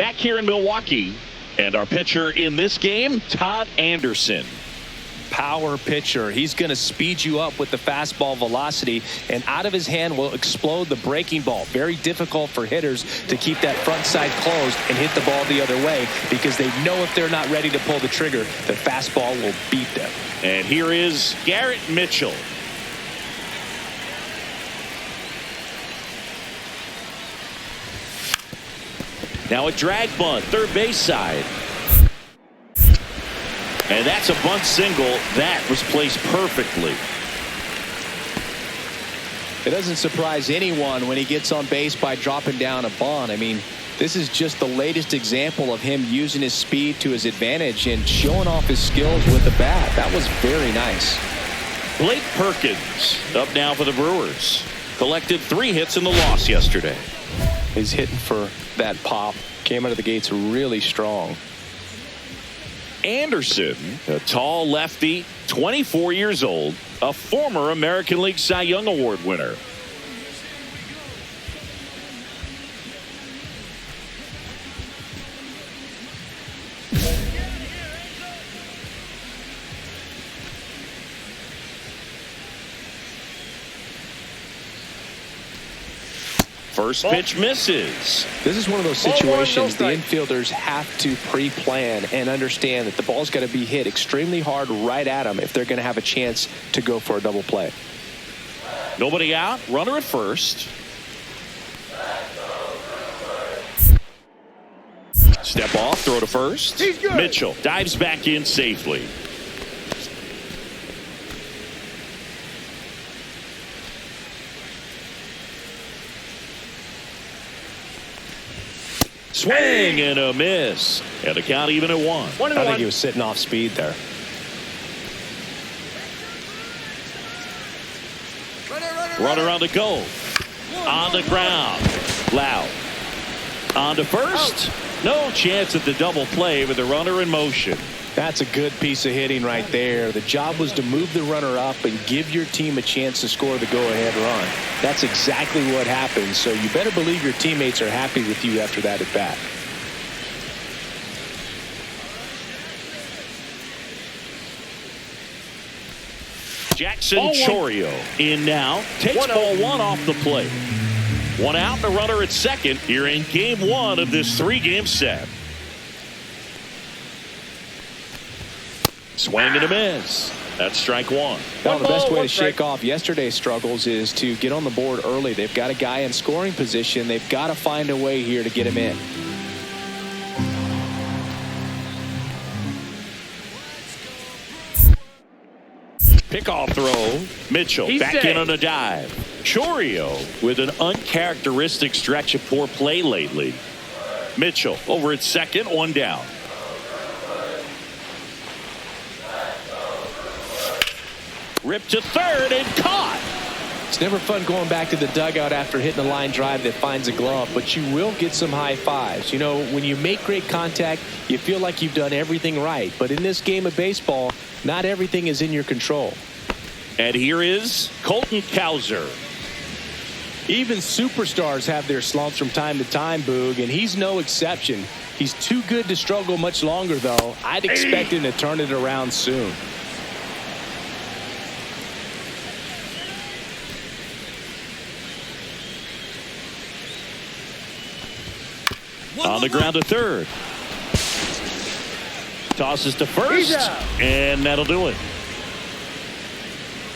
Back here in Milwaukee, and our pitcher in this game, Todd Anderson. Power pitcher. He's going to speed you up with the fastball velocity, and out of his hand will explode the breaking ball. Very difficult for hitters to keep that front side closed and hit the ball the other way, because they know if they're not ready to pull the trigger, the fastball will beat them. And here is Garrett Mitchell. Now a drag bunt, third base side. And that's a bunt single. That was placed perfectly. It doesn't surprise anyone when he gets on base by dropping down a bunt. I mean, this is just the latest example of him using his speed to his advantage and showing off his skills with the bat. That was very nice. Blake Perkins up now for the Brewers. Collected 3 hits in the loss yesterday. He's hitting for that pop. Came out of the gates really strong. Anderson, a tall lefty, 24 years old, a former American League Cy Young Award winner. First pitch misses. This is one of those situations the infielders have to pre-plan and understand that the ball's got to be hit extremely hard right at them if they're going to have a chance to go for a double play. Nobody out, runner at first. Step off, throw to first. Mitchell dives back in safely. Swing and a miss. And the count even at 1. I think he was sitting off speed there. Runner on the go. On the ground. Loud. On to first. No chance at the double play with the runner in motion. That's a good piece of hitting right there. The job was to move the runner up and give your team a chance to score the go-ahead run. That's exactly what happened. So you better believe your teammates are happy with you after that at bat. Jackson Chourio in now. Takes ball 1 off the plate. 1 out, the runner at second here in game 1 of this 3-game set. Swing and a miss. That's strike 1. Well, the best way to shake off yesterday's struggles is to get on the board early. They've got a guy in scoring position. They've got to find a way here to get him in. Pickoff throw. Mitchell back in on a dive. Chourio with an uncharacteristic stretch of poor play lately. Mitchell over at second, 1 down. Ripped to third and caught. It's never fun going back to the dugout after hitting a line drive that finds a glove, but you will get some high fives. You know, when you make great contact, you feel like you've done everything right. But in this game of baseball, not everything is in your control. And here is Colton Cowser. Even superstars have their slumps from time to time, Boog, and he's no exception. He's too good to struggle much longer, though. I'd expect him to turn it around soon. On the ground to third. Tosses to first. And that'll do it.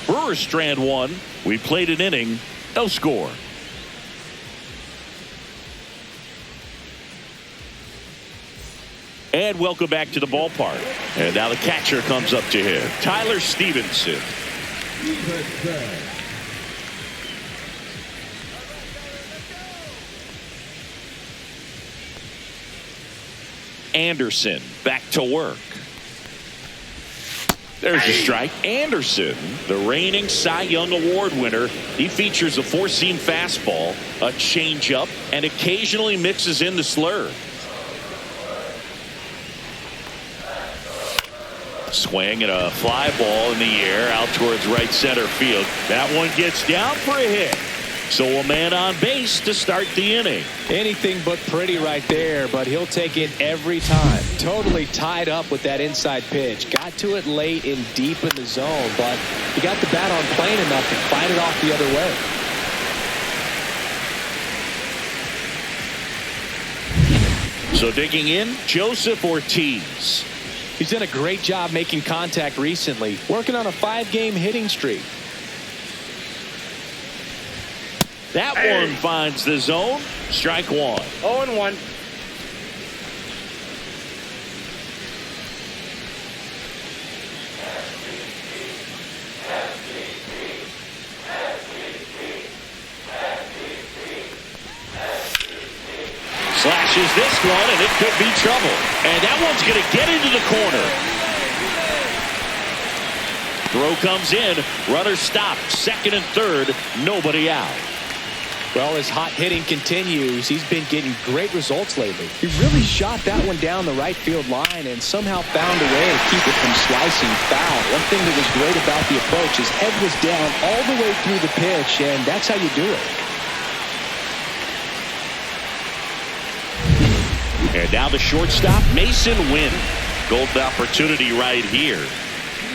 Brewers strand 1. We played an inning. No score. And welcome back to the ballpark. And now the catcher comes up to him. Tyler Stevenson. Anderson back to work. There's a strike. Anderson, the reigning Cy Young Award winner, he features a 4-seam fastball, a changeup, and occasionally mixes in the slurve. Swing and a fly ball in the air out towards right center field. That one gets down for a hit. So a man on base to start the inning. Anything but pretty right there, but he'll take it every time. Totally tied up with that inside pitch. Got to it late and deep in the zone, but he got the bat on plane enough to fight it off the other way. So digging in, Joseph Ortiz. He's done a great job making contact recently, working on a 5-game hitting streak. That one finds the zone. Strike one. 0-1. Slashes this one, and it could be trouble. And that one's going to get into the corner. Throw comes in. Runner stopped. Second and third. Nobody out. Well, his hot hitting continues. He's been getting great results lately. He really shot that one down the right field line and somehow found a way to keep it from slicing foul. One thing that was great about the approach, his head was down all the way through the pitch, and that's how you do it. And now the shortstop, Mason Wynn. Golden opportunity right here.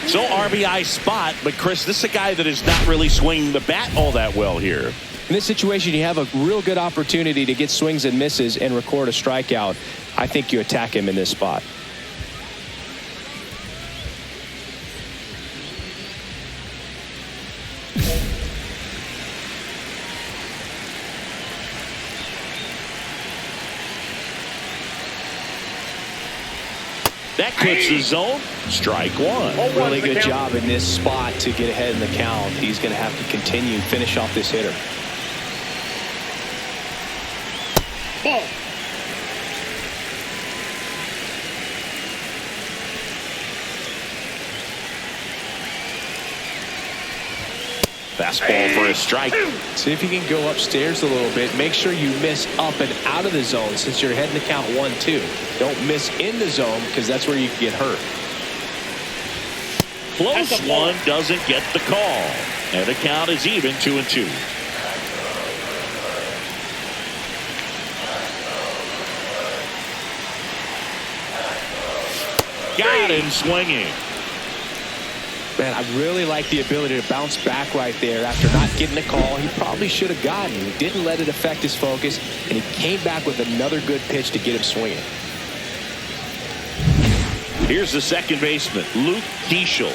So RBI spot, but Chris, this is a guy that is not really swinging the bat all that well here. In this situation, you have a real good opportunity to get swings and misses and record a strikeout. I think you attack him in this spot. That puts the zone. Strike one. Really good job in this spot to get ahead in the count. He's going to have to continue, finish off this hitter. Ball. Fastball for a strike. See if you can go upstairs a little bit. Make sure you miss up and out of the zone since you're heading to count 1-2. Don't miss in the zone because that's where you can get hurt. Close one, doesn't get the call. And the count is even 2-2. Got him swinging. Man, I really like the ability to bounce back right there after not getting a call. He probably should have gotten. He didn't let it affect his focus, and he came back with another good pitch to get him swinging. Here's the second baseman, Luke Keeschel.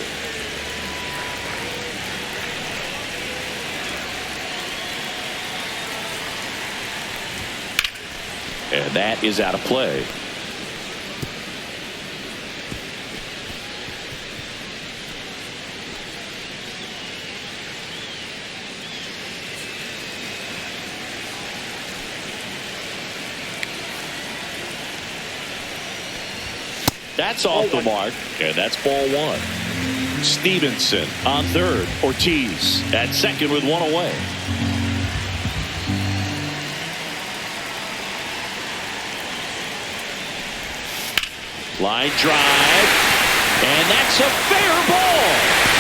And that is out of play. That's off the mark, and that's ball one. Stevenson on third. Ortiz at second with one away. Line drive, and that's a fair ball.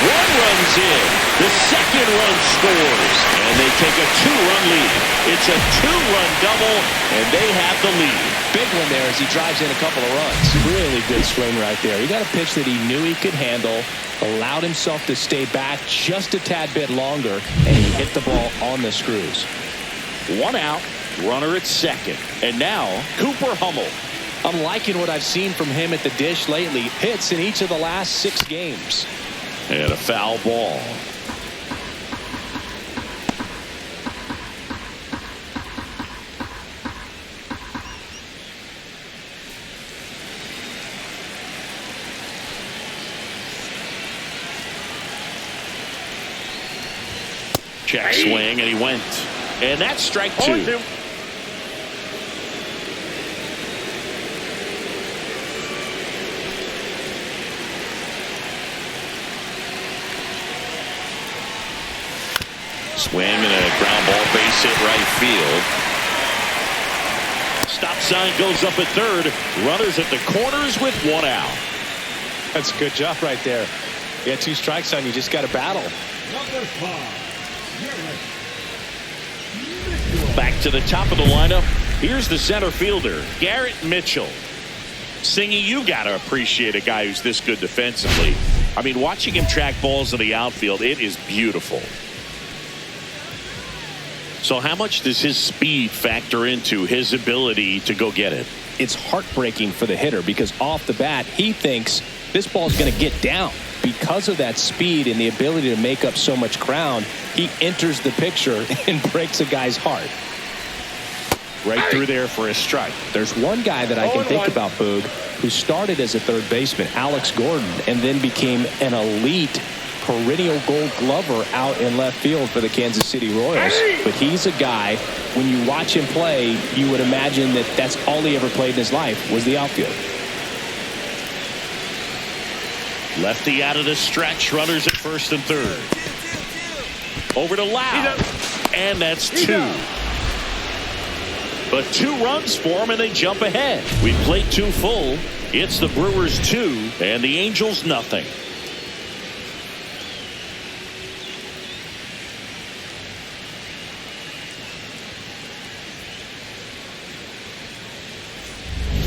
One runs in. The second run scores, and they take a 2-run lead. It's a 2-run double, and they have the lead. Big one there as he drives in a couple of runs. Really good swing right there. He got a pitch that he knew he could handle, allowed himself to stay back just a tad bit longer, and he hit the ball on the screws. One out, runner at second. And now Cooper Hummel. I'm liking what I've seen from him at the dish lately. Hits in each of the last 6 games. And a foul ball. Check swing, and he went. And that's strike 2. Swing and a ground ball, base hit right field. Stop sign goes up at third. Runners at the corners with one out. That's a good job right there. You got 2 strikes on you. Just got to battle. to the top of the lineup. Here's the center fielder, Garrett Mitchell. Singy, you got to appreciate a guy who's this good defensively. I mean, watching him track balls in the outfield, it is beautiful. So how much does his speed factor into his ability to go get it? It's heartbreaking for the hitter because off the bat, he thinks this ball is going to get down. Because of that speed and the ability to make up so much ground, he enters the picture and breaks a guy's heart. Right through there for a strike. There's one guy that I can think about, Boog, who started as a third baseman, Alex Gordon, and then became an elite perennial Gold Glover out in left field for the Kansas City Royals. But he's a guy, when you watch him play, you would imagine that that's all he ever played in his life was the outfield. Lefty out of the stretch, runners at first and third. Over to Lau, and that's two. But 2 runs for him, and they jump ahead. We played 2 full. It's the Brewers 2 and the Angels nothing.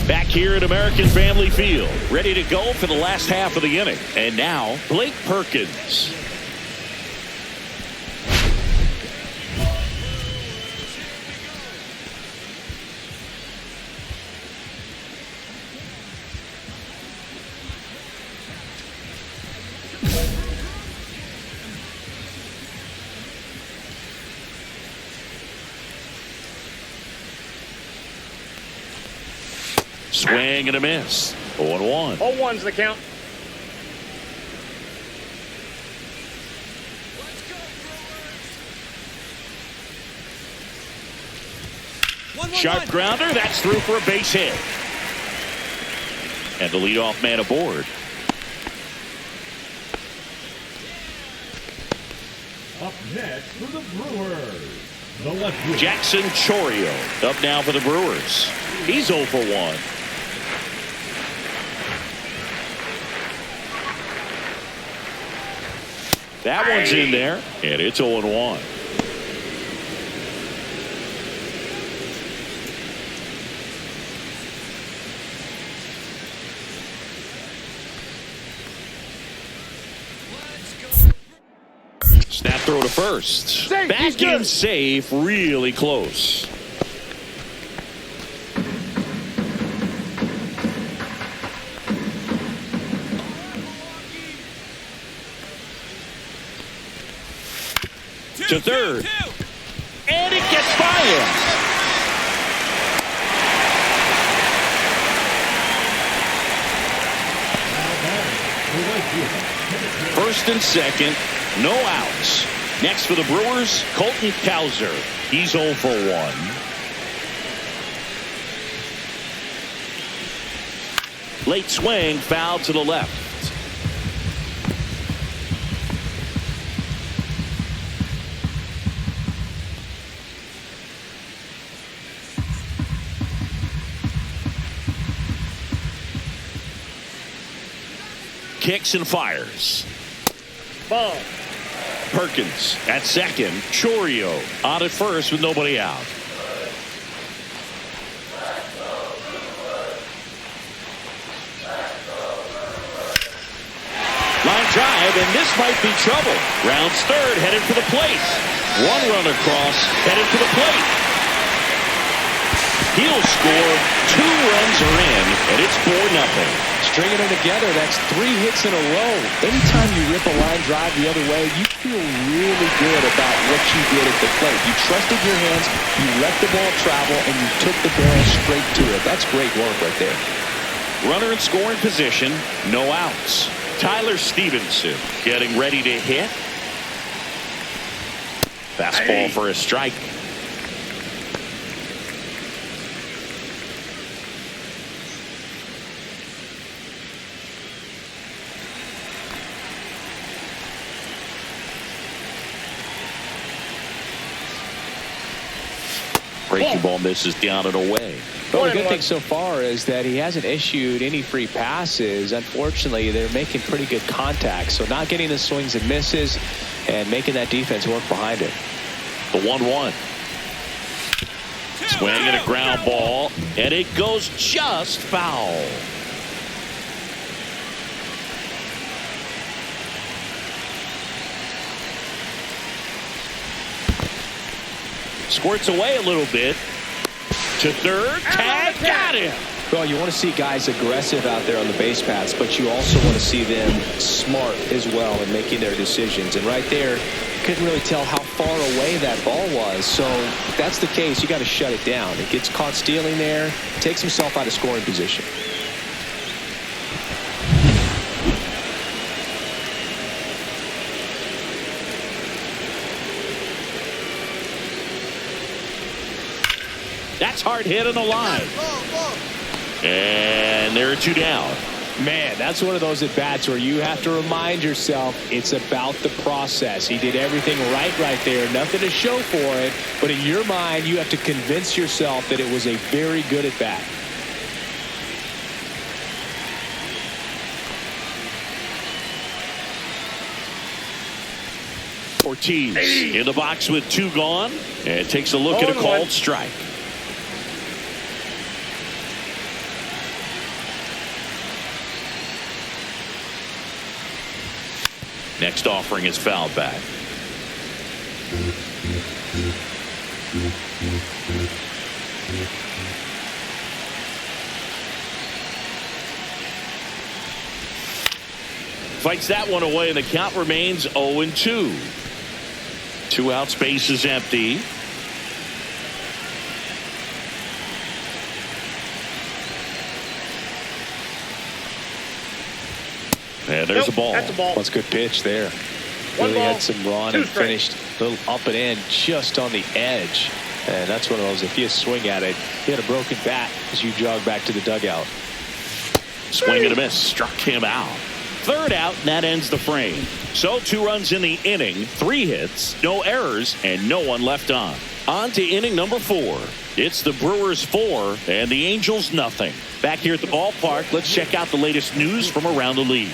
Back here at American Family Field, ready to go for the last half of the inning. And now, Blake Perkins. Swing and a miss. 0-1. 0-1's the count. Sharp grounder. That's through for a base hit. And the leadoff man aboard. Up next for the Brewers, the left. Jackson Chourio up now for the Brewers. He's 0 for 1. That one's in there, and it's 0-1. Snap throw to first. Safe, back in safe, really close. To third. And it gets by him. First and second, no outs. Next for the Brewers, Colton Cowser. He's 0 for 1. Late swing, foul to the left. Kicks and fires. Ball. Perkins at second. Chourio on at first with nobody out. Line drive, and this might be trouble. Rounds third, headed for the plate. 1 run across, headed for the plate. He'll score. 2 runs are in, and it's 4-0. Stringing them together, that's 3 hits in a row. Anytime you rip a line drive the other way, you feel really good about what you did at the plate. You trusted your hands, you let the ball travel, and you took the barrel straight to it. That's great work right there. Runner in scoring position, no outs. Tyler Stevenson getting ready to hit. Fastball for a strike. Breaking ball misses down and away. Well, the good thing so far is that he hasn't issued any free passes. Unfortunately, they're making pretty good contact. So not getting the swings and misses and making that defense work behind it. The 1-1. Swing and a ground ball, and it goes just foul. Squirts away a little bit. To third, tag, got him. Well, you want to see guys aggressive out there on the base paths, but you also want to see them smart as well in making their decisions. And right there, couldn't really tell how far away that ball was. So if that's the case, you got to shut it down. It gets caught stealing there, takes himself out of scoring position. That's hard hit on the line. And there are two down. Man, that's one of those at-bats where you have to remind yourself it's about the process. He did everything right there. Nothing to show for it. But in your mind, you have to convince yourself that it was a very good at-bat. Ortiz in the box with two gone. And takes a look at a called strike. Next offering is fouled back. Fights that one away, and the count remains 0-2. 2 outs, base is empty. And there's a ball. That's a ball. That's a good pitch there. Really had some run and finished a little up and in just on the edge. And that's one of those, if you swing at it, you had a broken bat as you jog back to the dugout. Swing and a miss. Struck him out. Third out, and that ends the frame. So 2 runs in the inning, 3 hits, no errors, and no one left on. On to inning number 4. It's the Brewers 4 and the Angels nothing. Back here at the ballpark, let's check out the latest news from around the league.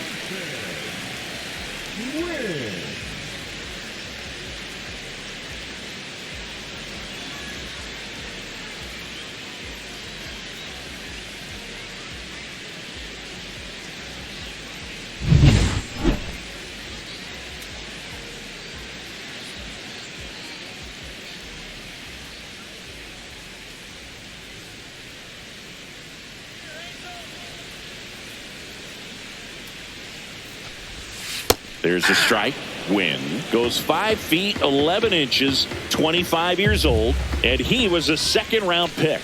There's a strike. Win goes 5 feet 11 inches, 25 years old, and he was a second-round pick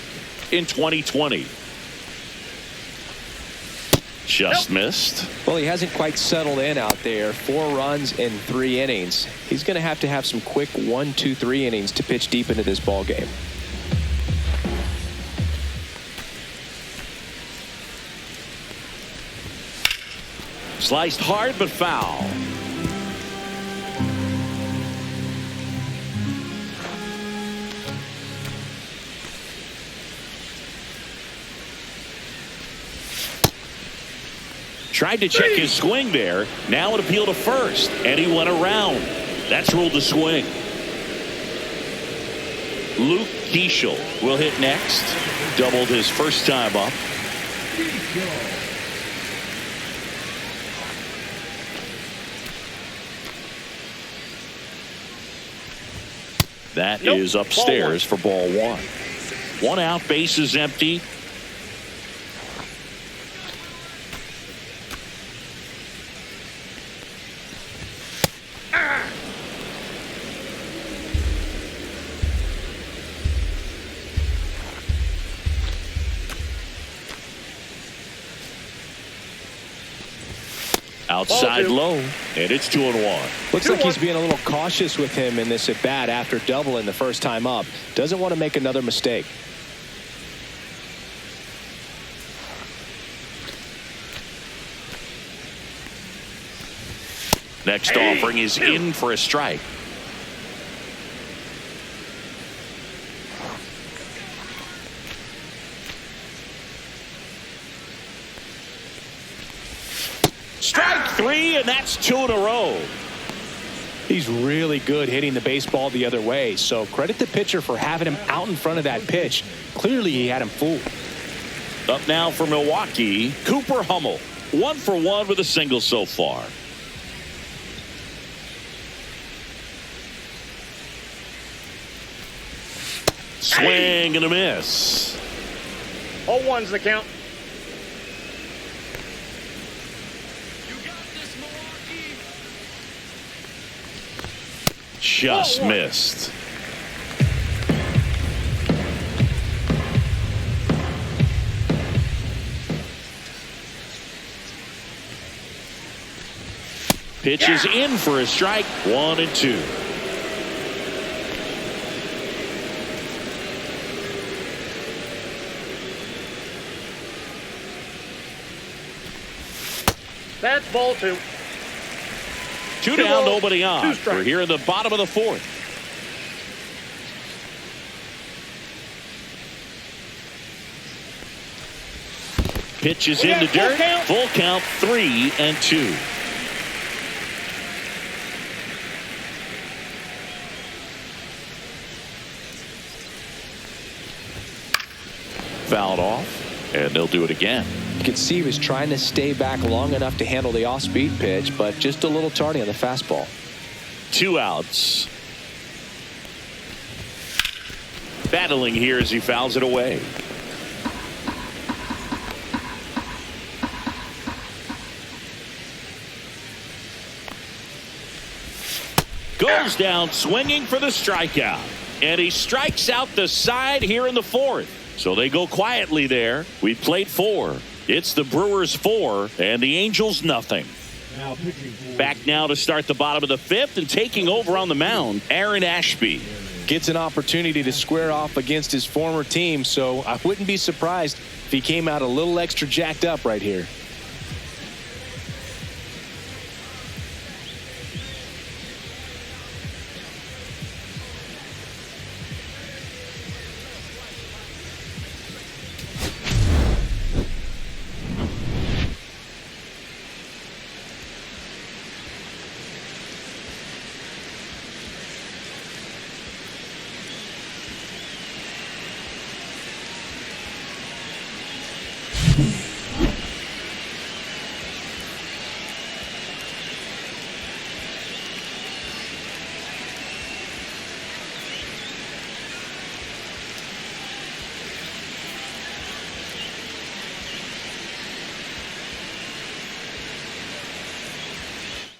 in 2020. Just missed. Well, he hasn't quite settled in out there. 4 runs in 3 innings. He's going to have some quick 1, 2, 3 innings to pitch deep into this ball game. Sliced hard but foul. Tried to check his swing there. Now an appeal to first, and he went around. That's ruled a swing. Luke Keeschel will hit next. Doubled his first time up. That is upstairs for ball 1. 1 out, base is empty. Outside low, and it's 2-1. Looks like he's being a little cautious with him in this at bat after doubling the first time up. Doesn't want to make another mistake. Next offering is in for a strike. Strike 3, and that's 2 in a row. He's really good hitting the baseball the other way, so credit the pitcher for having him out in front of that pitch. Clearly he had him fooled. Up now for Milwaukee, Cooper Hummel. 1 for 1 with a single so far. Swing and a miss. 0-1's the count. Just missed. Pitches in for a strike. 1-2. That's ball 2. 2 down, nobody 2 on. strikes. We're here in the bottom of the 4th. Pitches in the dirt. Full count, 3-2. Fouled off, and they'll do it again. You could see he was trying to stay back long enough to handle the off-speed pitch, but just a little tardy on the fastball. 2 outs. Battling here as he fouls it away. Goes down swinging for the strikeout. And he strikes out the side here in the 4th. So they go quietly there. We played 4. It's the Brewers 4 and the Angels nothing. Back now to start the bottom of the 5th and taking over on the mound, Aaron Ashby. Gets an opportunity to square off against his former team, so I wouldn't be surprised if he came out a little extra jacked up right here.